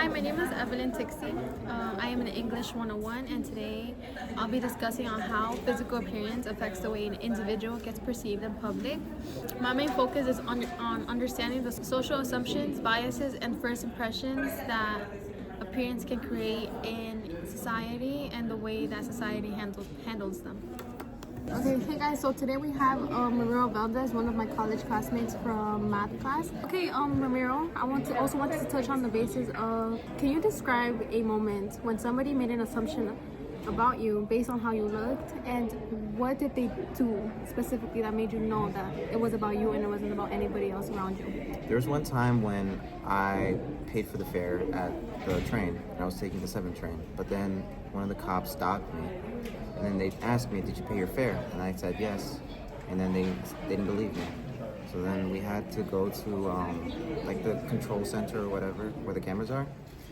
Hi, my name is Evelyn Tixi. I am an English 101, and today I'll be discussing on how physical appearance affects the way an individual gets perceived in public. My main focus is on understanding the social assumptions, biases, and first impressions that appearance can create in society and the way that society handles them. Okay, hey guys, so today we have Ramiro Valdez, one of my college classmates from math class. Okay, Ramiro, I wanted to touch on the basis of, can you describe a moment when somebody made an assumption about you based on how you looked, and what did they do specifically that made you know that it was about you and it wasn't about anybody else around you? There was one time when I paid for the fare at the train, and I was taking the 7 train, but then one of the cops stopped me, and then they asked me, "Did you pay your fare?" And I said yes, and then they didn't believe me. So then we had to go to like the control center or whatever, where the cameras are,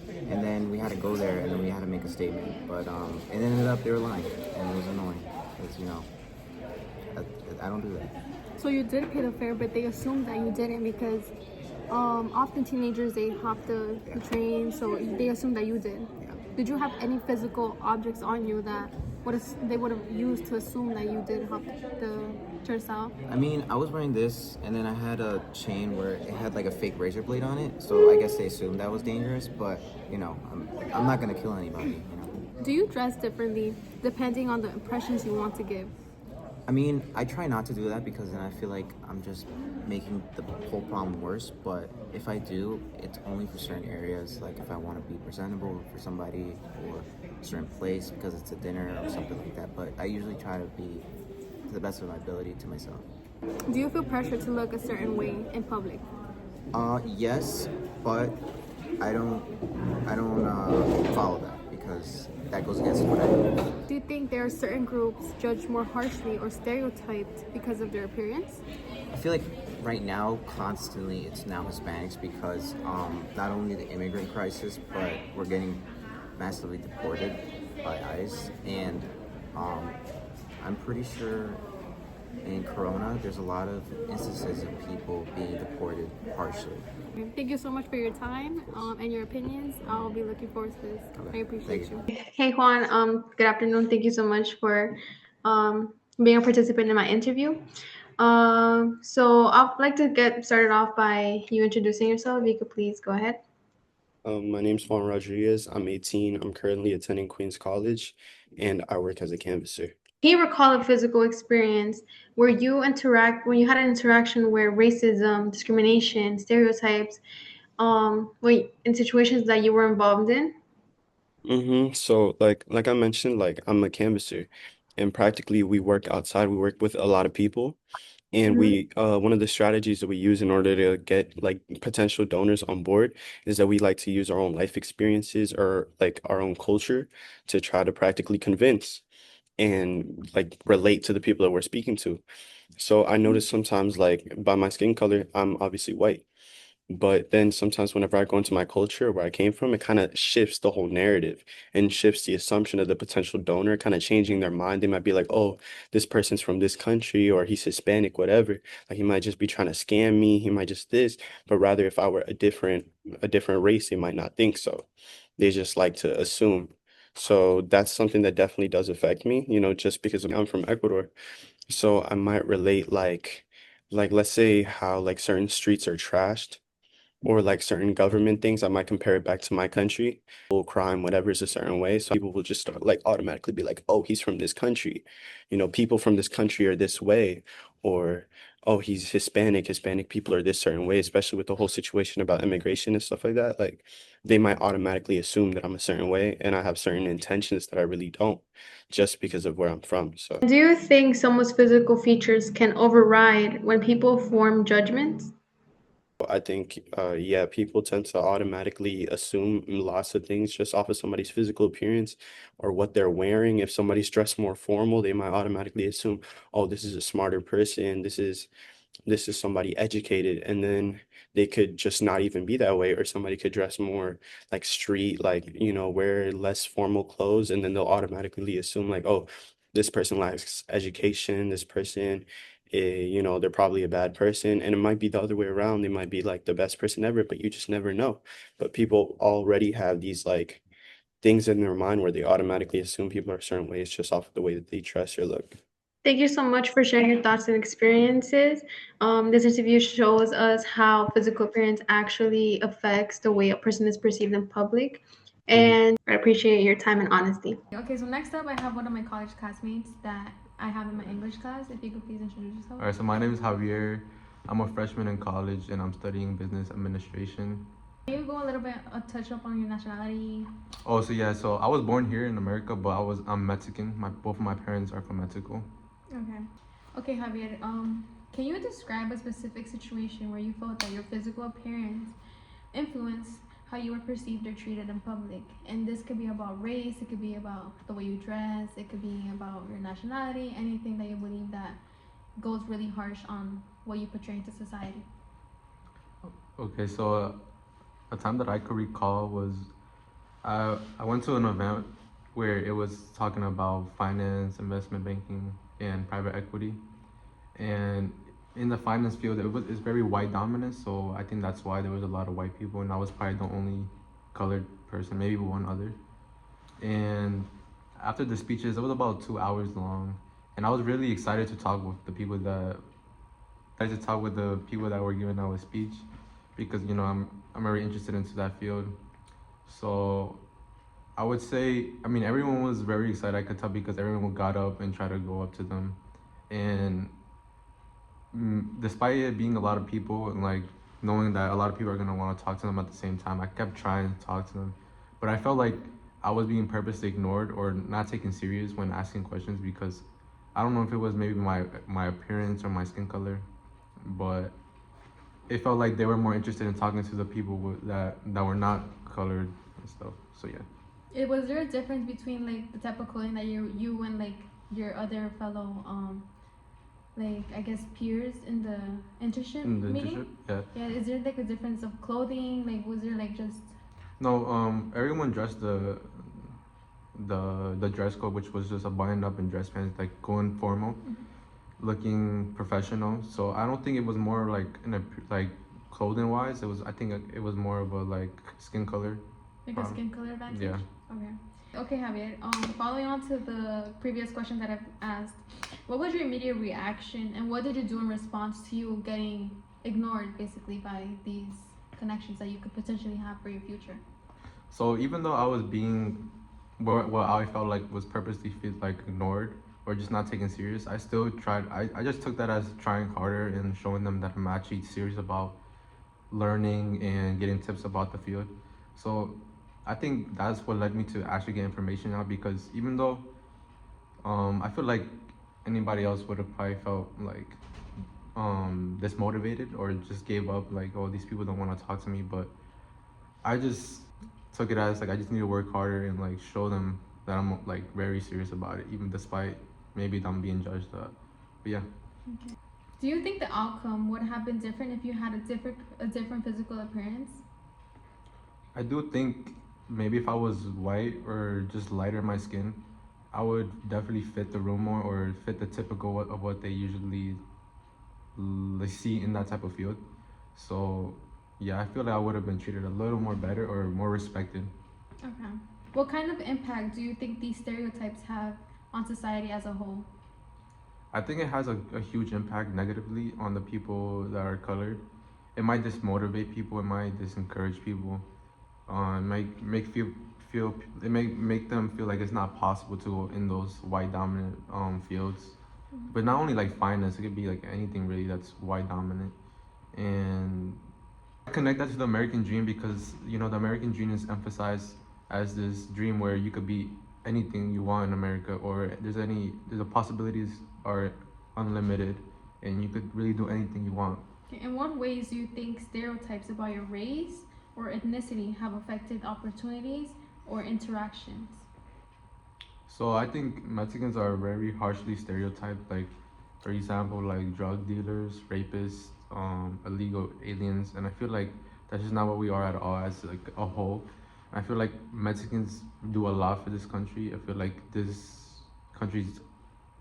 and then we had to go there, and then we had to make a statement. But it ended up they were lying, and it was annoying because I don't do that. So you did pay the fare, but they assumed that you didn't because often teenagers they hop the train, so they assumed that you did. Yeah. Did you have any physical objects on you that they would have used to assume that you did hop the turnstile? I mean, I was wearing this, and then I had a chain where it had like a fake razor blade on it. So I guess they assumed that was dangerous. But I'm not gonna kill anybody. Do you dress differently depending on the impressions you want to give? I mean, I try not to do that because then I feel like I'm just making the whole problem worse. But if I do, it's only for certain areas. Like if I want to be presentable for somebody or a certain place because it's a dinner or something like that. But I usually try to be to the best of my ability to myself. Do you feel pressure to look a certain way in public? Yes, but I don't follow that because that goes against what I do. Do you think there are certain groups judged more harshly or stereotyped because of their appearance? I feel like right now, constantly, it's now Hispanics because not only the immigrant crisis, but we're getting massively deported by ICE, and I'm pretty sure in Corona, there's a lot of instances of people being deported harshly. Thank you so much for your time and your opinions. I'll be looking forward to this. Okay, I appreciate thank you. Hey Juan, good afternoon. Thank you so much for being a participant in my interview. So I'd like to get started off by you introducing yourself. If you could please go ahead. My name's Juan Rodriguez. I'm 18. I'm currently attending Queens College, and I work as a canvasser. Can you recall a physical experience where when you had an interaction where racism, discrimination, stereotypes, in situations that you were involved in? So like I mentioned, like I'm a canvasser, and practically we work outside. We work with a lot of people, and Mhm. we one of the strategies that we use in order to get like potential donors on board is that we like to use our own life experiences or like our own culture to try to practically convince and like relate to the people that we're speaking to. So I notice sometimes like by my skin color, I'm obviously white. But then sometimes whenever I go into my culture where I came from, it kind of shifts the whole narrative and shifts the assumption of the potential donor, kind of changing their mind. They might be like, oh, this person's from this country or he's Hispanic, whatever. Like he might just be trying to scam me. He might just this. But rather if I were a different race, they might not think so. They just like to assume. So that's something that definitely does affect me, just because I'm from Ecuador. So I might relate like let's say how like certain streets are trashed or like certain government things, I might compare it back to my country. Crime, whatever is a certain way. So people will just start like automatically be like, oh, he's from this country. People from this country are this way. Or, oh, he's Hispanic. Hispanic people are this certain way, especially with the whole situation about immigration and stuff like that. Like they might automatically assume that I'm a certain way and I have certain intentions that I really don't just because of where I'm from. So Do you think someone's physical features can override when people form judgments? I think, yeah, people tend to automatically assume lots of things just off of somebody's physical appearance or what they're wearing. If somebody's dressed more formal, they might automatically assume, oh, this is a smarter person. This is somebody educated, and then they could just not even be that way, or somebody could dress more like street, like, wear less formal clothes, and then they'll automatically assume like, oh, this person lacks education, this person you know, they're probably a bad person, and it might be the other way around. They might be like the best person ever, but you just never know. But people already have these like things in their mind where they automatically assume people are certain ways just off of the way that they dress or look. Thank you so much for sharing your thoughts and experiences. This interview shows us how physical appearance actually affects the way a person is perceived in public, and I appreciate your time and honesty. Okay, so next up, I have one of my college classmates that I have in my English class. If you could please introduce yourself. All right, so my name is Javier. I'm a freshman in college and I'm studying business administration. Can you go a little bit, touch up on your nationality? Oh, so yeah, so I was born here in America, but I'm Mexican. Both of my parents are from Mexico. Okay. Okay, Javier, can you describe a specific situation where you felt that your physical appearance influenced how you were perceived or treated in public? And this could be about race, it could be about the way you dress, it could be about your nationality, anything that you believe that goes really harsh on what you portray into society. Okay, so a time that I could recall was I went to an event where it was talking about finance, investment banking, and private equity. And in the finance field, it's very white dominant, so I think that's why there was a lot of white people, and I was probably the only colored person, maybe one other. And after the speeches, it was about 2 hours long, and I was really excited to talk with the people that were giving our speech, because you know I'm very interested into that field. So I would say, I mean, everyone was very excited. I could tell because everyone got up and tried to go up to them, and despite it being a lot of people and like knowing that a lot of people are gonna want to talk to them at the same time, I kept trying to talk to them, but I felt like I was being purposely ignored or not taken serious when asking questions because I don't know if it was maybe my appearance or my skin color, but it felt like they were more interested in talking to the people that were not colored and stuff. So yeah. Was there a difference between like the type of clothing that you and like your other fellow like I guess peers in the internship meeting? Yeah. Yeah, is there like a difference of clothing? Like was there like just No, everyone dressed the dress code, which was just a button up and dress pants, like going formal, looking professional. So I don't think it was more like like clothing wise. I think it was more of a like skin color. like a skin color advantage? Yeah. Okay. Okay, Javier. Following on to the previous question that I've asked, what was your immediate reaction, and what did you do in response to you getting ignored, basically, by these connections that you could potentially have for your future? So even though I was being, what I felt like was purposely feel like ignored or just not taken serious, I still tried. I just took that as trying harder and showing them that I'm actually serious about learning and getting tips about the field. So I think that's what led me to actually get information out, because even though I feel like anybody else would have probably felt like dismotivated or just gave up, like, oh, these people don't want to talk to me, but I just took it as like I just need to work harder and like show them that I'm like very serious about it, even despite maybe I'm being judged. But yeah. Okay. Do you think the outcome would have been different if you had a different physical appearance? I do think maybe if I was white or just lighter in my skin, I would definitely fit the room more or fit the typical of what they usually see in that type of field. So yeah, I feel like I would have been treated a little more better or more respected. Okay. What kind of impact do you think these stereotypes have on society as a whole? I think it has a huge impact negatively on the people that are colored. It might dismotivate people. It might disencourage people. It might feel it may make them feel like it's not possible to go in those white dominant fields. But not only like finance, it could be like anything really that's white dominant. And I connect that to the American dream because you know the American dream is emphasized as this dream where you could be anything you want in America, or the possibilities are unlimited, and you could really do anything you want. Okay, in what ways do you think stereotypes about your race or ethnicity have affected opportunities or interactions? So I think Mexicans are very harshly stereotyped. Like, for example, like drug dealers, rapists, illegal aliens, and I feel like that's just not what we are at all as like a whole. I feel like Mexicans do a lot for this country. I feel like this country's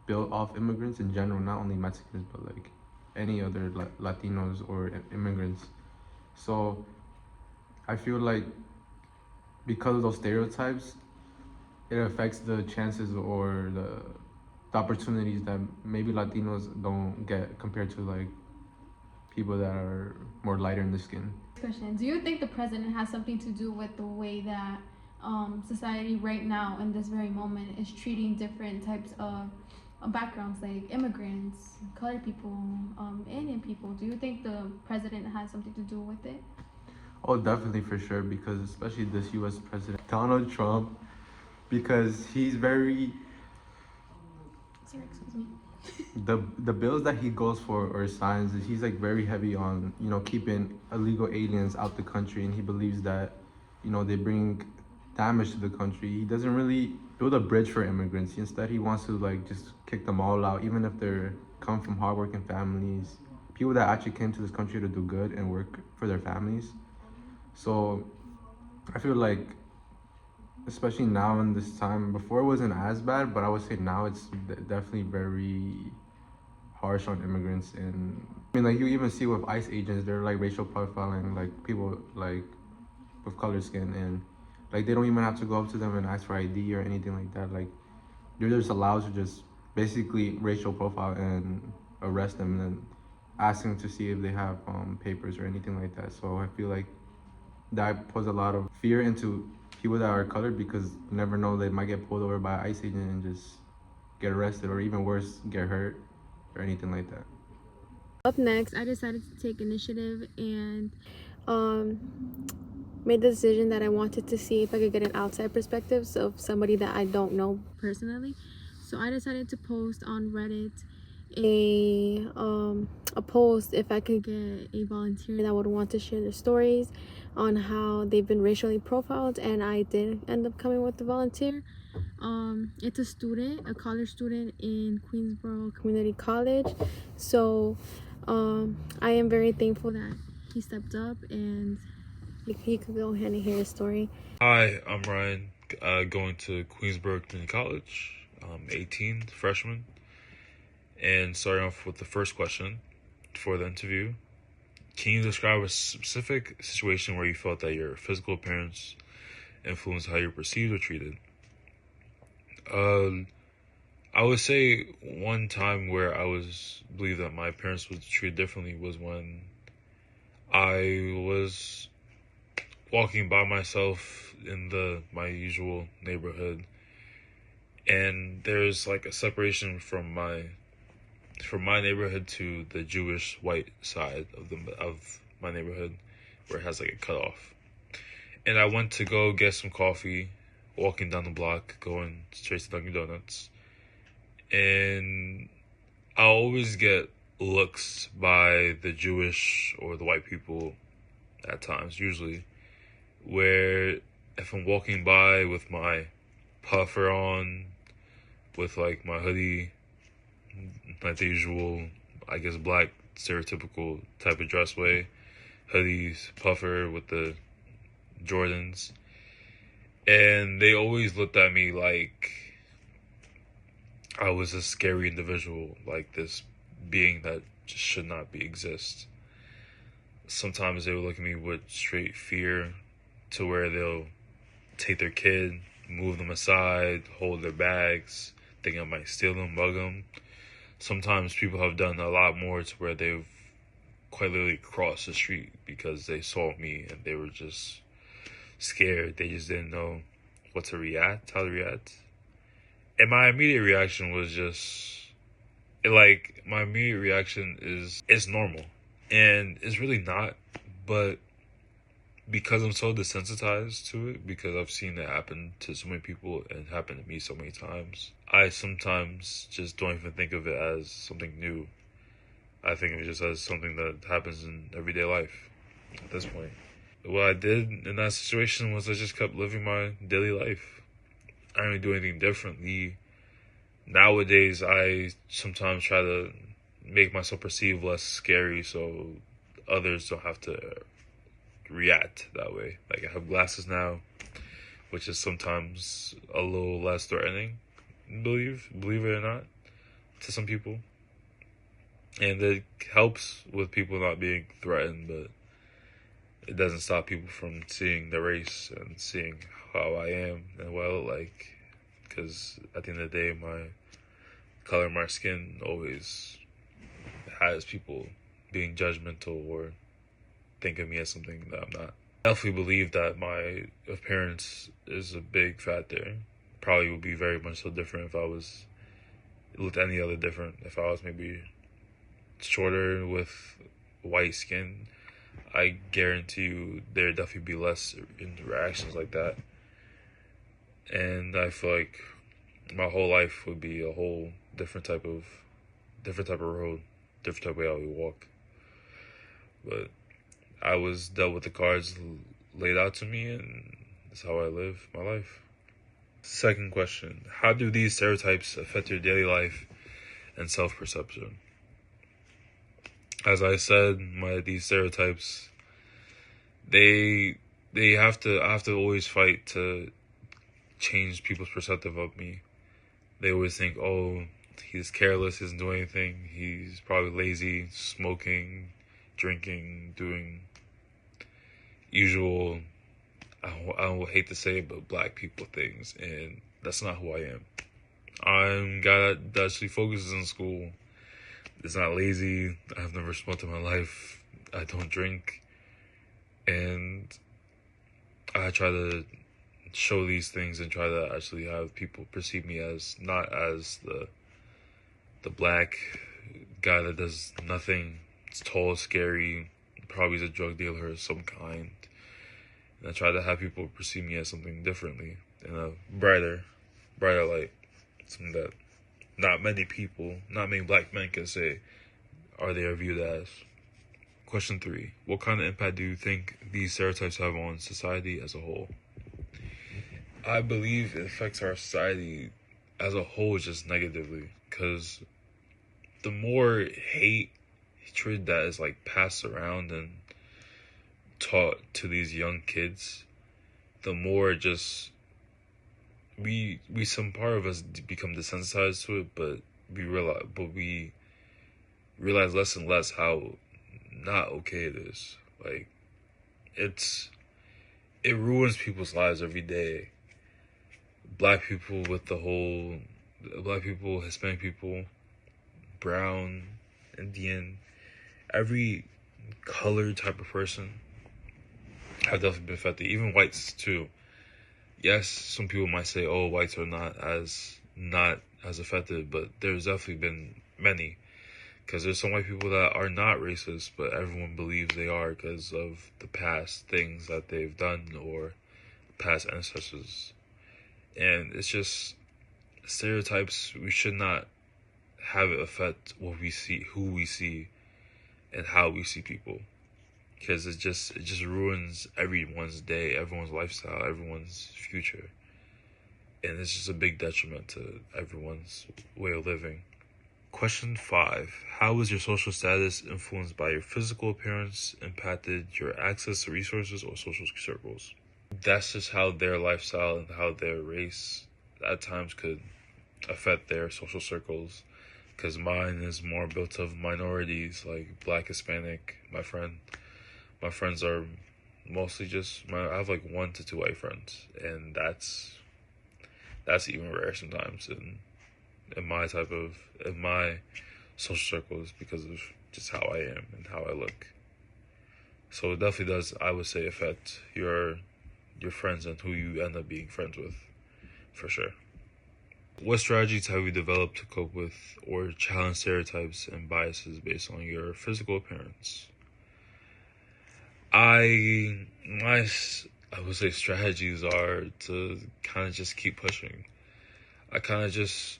built off immigrants in general, not only Mexicans, but like any other Latinos or immigrants. So I feel like because of those stereotypes, it affects the chances or the opportunities that maybe Latinos don't get compared to like people that are more lighter in the skin. Question: do you think the president has something to do with the way that society right now in this very moment is treating different types of backgrounds, like immigrants, colored people, Indian people? Do you think the president has something to do with it? Oh, definitely for sure, because especially this U.S. president Donald Trump, because he's very Sorry, excuse me. the bills that he goes for or signs is he's like very heavy on keeping illegal aliens out the country, and he believes that they bring damage to the country. He doesn't really build a bridge for immigrants. Instead, he wants to like just kick them all out, even if they're come from hardworking families, people that actually came to this country to do good and work for their families. So I feel like, especially now in this time, before it wasn't as bad, but I would say now it's definitely very harsh on immigrants. And I mean, like, you even see with ICE agents, they're like racial profiling like people like with colored skin, and like they don't even have to go up to them and ask for ID or anything like that. Like you're just allowed to just basically racial profile and arrest them, and then asking to see if they have papers or anything like that. So I feel like that puts a lot of fear into people that are colored, because you never know, they might get pulled over by an ICE agent and just get arrested, or even worse, get hurt or anything like that. Up next, I decided to take initiative and made the decision that I wanted to see if I could get an outside perspective of somebody that I don't know personally. So I decided to post on Reddit a post if I could get a volunteer that would want to share their stories on how they've been racially profiled, and I did end up coming with the volunteer. It's a student, a college student in Queensboro Community College. So I am very thankful that he stepped up and he could go ahead and hear his story. Hi, I'm Ryan, going to Queensborough Community College. I'm 18, freshman. And starting off with the first question for the interview, can you describe a specific situation where you felt that your physical appearance influenced how you're perceived or treated? I would say one time where I believed that my appearance was treated differently was when I was walking by myself in my usual neighborhood, and there's like a separation from my neighborhood to the Jewish white side of my neighborhood, where it has like a cutoff. And I went to go get some coffee, walking down the block, going straight to Dunkin' Donuts, and I always get looks by the Jewish or the white people at times, usually, where if I'm walking by with my puffer on, with like my hoodie, like the usual, I guess, black stereotypical type of dress way, hoodies, puffer with the Jordans, and they always looked at me like I was a scary individual, like this being that just should not exist. Sometimes they would look at me with straight fear, to where they'll take their kid, move them aside, hold their bags, thinking I might steal them, mug them. Sometimes people have done a lot more, to where they've quite literally crossed the street because they saw me and they were just scared. They just didn't know how to react. And my immediate reaction was my immediate reaction is, it's normal. And it's really not, but because I'm so desensitized to it, because I've seen it happen to so many people and happen to me so many times, I sometimes just don't even think of it as something new. I think of it just as something that happens in everyday life at this point. What I did in that situation was I just kept living my daily life. I didn't really do anything differently. Nowadays, I sometimes try to make myself perceive less scary so others don't have to react that way. Like, I have glasses now, which is sometimes a little less threatening, believe it or not. to some people, and it helps with people not being threatened, but it doesn't stop people from seeing the race and seeing how I am and what I look like. Because at the end of the day, my color of my skin always has people being judgmental or think of me as something that I'm not. I definitely believe that my appearance is a big factor. Probably would be very much so different if I was looked any other different. If I was maybe shorter with white skin, I guarantee you there'd definitely be less interactions like that. And I feel like my whole life would be a whole different type of road, different type of way I would walk. But I was dealt with the cards laid out to me, and that's how I live my life. Second question: how do these stereotypes affect your daily life and self-perception? As I said, these stereotypes, I have to always fight to change people's perspective of me. They always think, oh, he's careless, he doesn't do anything, he's probably lazy, smoking, drinking, doing usual, I hate to say it, but black people things, and that's not who I am. I'm a guy that actually focuses in school. It's not lazy. I've never smoked in my life. I don't drink. And I try to show these things and try to actually have people perceive me as not as the black guy that does nothing. It's tall, scary, probably is a drug dealer of some kind. And I try to have people perceive me as something differently in a brighter light. Something that not many black men can say are they viewed as. Question 3. What kind of impact do you think these stereotypes have on society as a whole? I believe it affects our society as a whole just negatively, because the more hatred that is like passed around and taught to these young kids, the more just some part of us become desensitized to it, but we realize less and less how not okay it is. Like, it ruins people's lives every day. Black people, Hispanic people, brown, Indian, every colored type of person have definitely been affected. Even whites too. Yes, some people might say, "Oh, whites are not as affected," but there's definitely been many. Because there's some white people that are not racist, but everyone believes they are because of the past things that they've done or past ancestors. And it's just stereotypes. We should not have it affect what we see, who we see, and how we see people. Because it just ruins everyone's day, everyone's lifestyle, everyone's future. And it's just a big detriment to everyone's way of living. Question 5. How was your social status influenced by your physical appearance, impacted your access to resources or social circles? That's just how their lifestyle and how their race at times could affect their social circles. Because mine is more built of minorities, like Black, Hispanic. My friends are mostly I have like 1 to 2 white friends, and that's even rare sometimes in my social circles because of just how I am and how I look. So it definitely does, I would say, affect your friends and who you end up being friends with, for sure. What strategies have you developed to cope with or challenge stereotypes and biases based on your physical appearance? I would say strategies are to kind of just keep pushing. I kind of just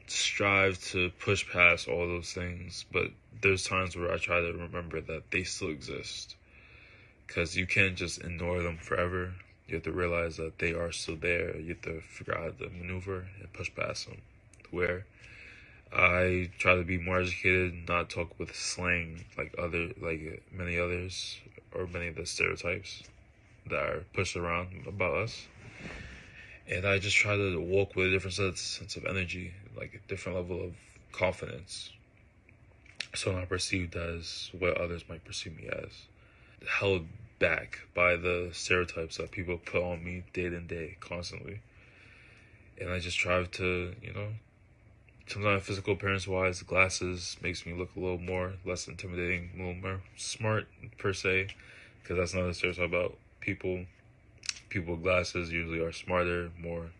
strive to push past all those things, but there's times where I try to remember that they still exist, because you can't just ignore them forever. You have to realize that they are still there. You have to figure out how to maneuver and push past them. Where I try to be more educated, not talk with slang like many others, or many of the stereotypes that are pushed around about us. And I just try to walk with a different sense of energy, like a different level of confidence. So I'm not perceived as what others might perceive me as. Held back by the stereotypes that people put on me day to day, constantly. And I just try to, sometimes physical appearance wise, glasses makes me look a little more, less intimidating, a little more smart per se, because that's another stereotype about people. People with glasses usually are smarter, more,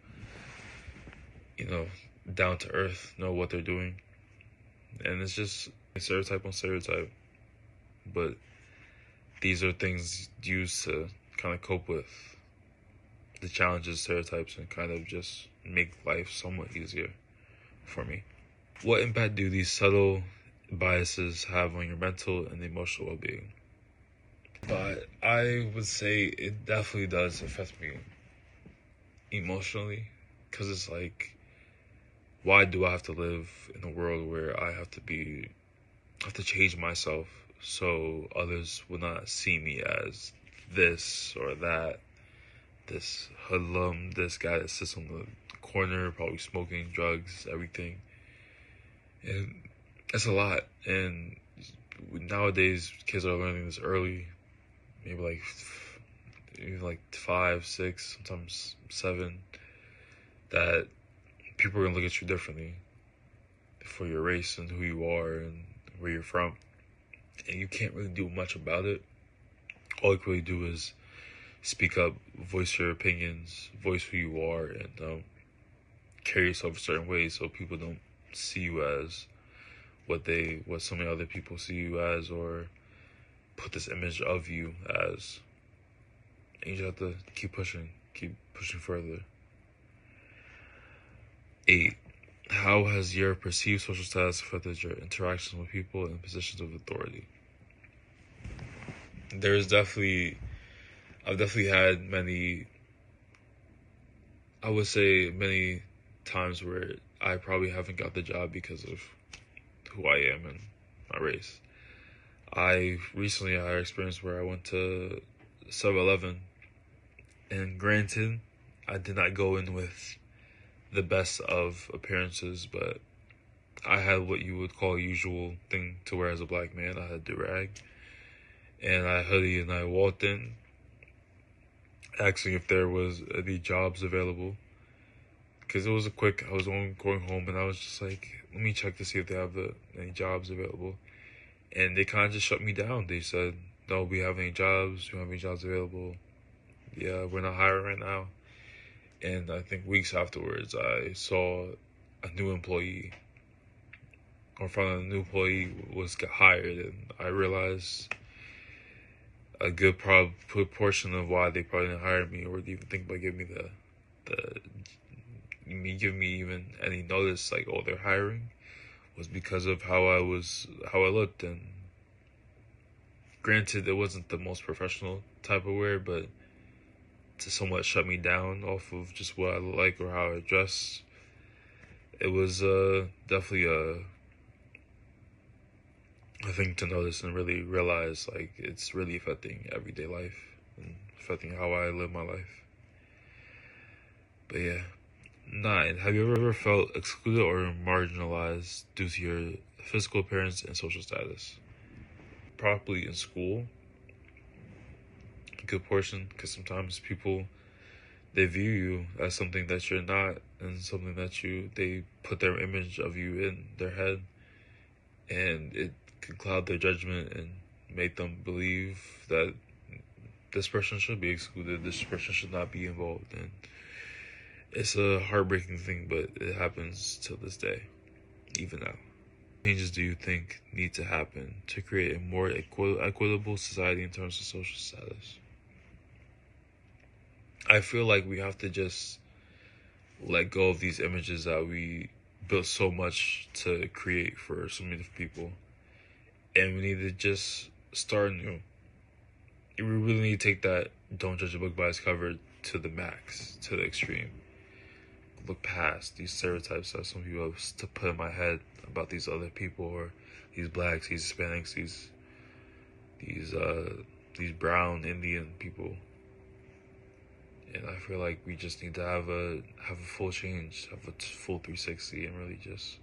down to earth, know what they're doing. And it's just stereotype on stereotype. But these are things used to kind of cope with the challenges, stereotypes, and kind of just make life somewhat easier for me. What impact do these subtle biases have on your mental and emotional well-being? But I would say it definitely does affect me emotionally, because it's like, why do I have to live in a world where I have to change myself so others will not see me as this or that, this hoodlum, this guy that sits on the corner, probably smoking, drugs, everything. And it's a lot. And nowadays, kids are learning this early, maybe like 5, 6, sometimes 7, that people are going to look at you differently for your race and who you are and where you're from. And you can't really do much about it. All you can really do is speak up, voice your opinions, voice who you are, and carry yourself a certain way so people don't see you as what so many other people see you as, or put this image of you as. And you just have to keep pushing further. 8. How has your perceived social status affected your interactions with people in positions of authority? I've definitely had many times where I probably haven't got the job because of who I am and my race. I recently had an experience where I went to 7-Eleven, and granted, I did not go in with the best of appearances, but I had what you would call a usual thing to wear as a black man. I had do-rag and I had a hoodie, and I walked in asking if there was any jobs available, because I was going home, and I was just like, let me check to see if they have any jobs available. And they kind of just shut me down. They said, no, we have any jobs. We don't have any jobs available. Yeah, we're not hiring right now. And I think weeks afterwards, I saw a new employee, or found out a new employee was hired, and I realized a good proportion of why they probably didn't hire me, or even think about giving me even any notice, like, oh, they're hiring, was because of how I looked. And granted, it wasn't the most professional type of wear, but to somewhat shut me down off of just what I look like or how I dress, it was definitely a thing to notice and really realize, like, it's really affecting everyday life and affecting how I live my life. But yeah. 9. Have you ever felt excluded or marginalized due to your physical appearance and social status? Probably in school, a good portion, because sometimes people, they view you as something that you're not, and something that they put their image of you in their head, and it can cloud their judgment and make them believe that this person should be excluded, this person should not be involved. And it's a heartbreaking thing, but it happens till this day, even now. What changes do you think need to happen to create a more equitable society in terms of social status? I feel like we have to just let go of these images that we built so much to create for so many different people. And we need to just start new. We really need to take that don't judge a book by its cover to the max, to the extreme. Look past these stereotypes that some people have to put in my head about these other people, or these blacks, these Hispanics, these brown Indian people. And I feel like we just need to have a full change, have a full 360, and really just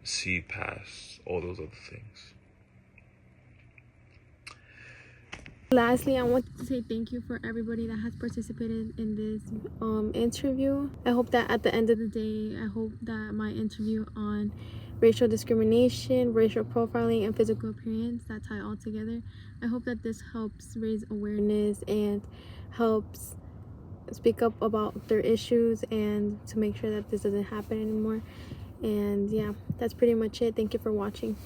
see past all those other things. Lastly, I want to say thank you for everybody that has participated in this interview. I hope that at the end of the day, I hope that my interview on racial discrimination, racial profiling, and physical appearance that tie all together, I hope that this helps raise awareness and helps speak up about their issues and to make sure that this doesn't happen anymore. And yeah, that's pretty much it. Thank you for watching.